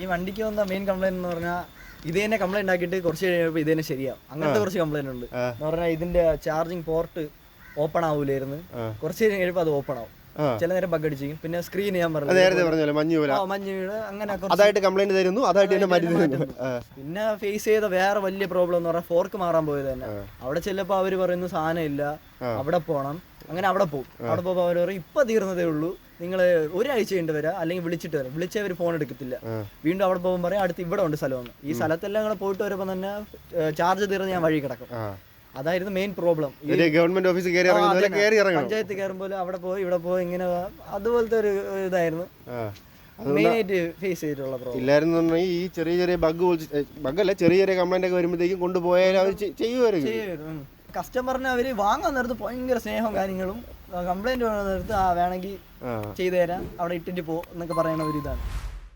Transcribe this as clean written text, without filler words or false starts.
ഈ വണ്ടിക്ക് വന്ന മെയിൻ കംപ്ലൈന്റ് എന്ന് പറഞ്ഞാൽ ഇത് തന്നെ കംപ്ലൈന്റ് ആക്കിയിട്ട് കുറച്ച് കഴിയുമ്പോൾ ഇത് തന്നെ ശരിയാവും. അങ്ങനത്തെ കുറച്ച് കംപ്ലൈന്റ് ഉണ്ട്. എന്ന് പറഞ്ഞാൽ ഇതിന്റെ ചാർജിങ് പോർട്ട് ഓപ്പൺ ആവൂലായിരുന്നു. കുറച്ച് കഴിയുമ്പോൾ അത് ഓപ്പൺ ആവും. ചില നേരം ബഗ് അടിച്ചിരിക്കും. പിന്നെ സ്ക്രീൻ ഞാൻ പറഞ്ഞു മഞ്ഞ് വീട് അങ്ങനെ പിന്നെ ഫേസ് ചെയ്ത വേറെ വലിയ പ്രോബ്ലം എന്ന് പറഞ്ഞാൽ ഫോർക്ക് മാറാൻ പോയത് തന്നെ. അവിടെ ചെല്ലപ്പോൾ അവർ പറയുന്നു സാധനം ഇല്ല, അവിടെ പോകണം. അങ്ങനെ അവിടെ പോകും. അവിടെ പോകുമ്പോൾ അവർ പറയും ഇപ്പൊ തീർന്നതേ ഉള്ളൂ, നിങ്ങൾ ഒരാഴ്ച കഴിഞ്ഞ് വരാം, അല്ലെങ്കിൽ വിളിച്ചിട്ട് വരാം. വിളിച്ചവർ ഫോൺ എടുക്കത്തില്ല. വീണ്ടും അവിടെ പോകുമ്പോൾ പറയും അടുത്ത് ഇവിടെ ഉണ്ട് സ്ഥലമെന്ന്. ഈ സ്ഥലത്തെല്ലാം കൂടെ പോയിട്ട് വരുമ്പോൾ തന്നെ ഇതായിരുന്നു തീർന്ന് ഞാൻ വഴി കിടക്കും. അതായിരുന്നു മെയിൻ പ്രോബ്ലം. ഗവൺമെന്റ് ഓഫീസിൽ പഞ്ചായത്ത് കയറുമ്പോൾ അവിടെ പോയി ഇവിടെ പോയി ഇങ്ങനെ അതുപോലത്തെ ഒരു ഇതായിരുന്നു മെയിനായിട്ട് ഫേസ് ചെയ്തിട്ടുള്ള പ്രോബ്ലം. ഇല്ലായിരുന്നു ഈ ചെറിയ ചെറിയ ബഗ്ഗല്ല ചെറിയ ചെറിയ കംപ്ലൈന്റ് ഒക്കെ വരുമ്പോഴത്തേക്കും കൊണ്ടുപോയാൽ അവർ ചെയ്യുമായിരുന്നു. കസ്റ്റമറിനെ അവര് വാങ്ങാൻ നേരത്ത് ഭയങ്കര സ്നേഹവും കാര്യങ്ങളും, കംപ്ലൈന്റ് വേണമെന്ന് നേരത്ത് വേണമെങ്കിൽ ചെയ്തു തരാം, അവിടെ ഇട്ടിട്ട് പോ എന്നൊക്കെ പറയുന്ന ഒരു ഇതാണ്.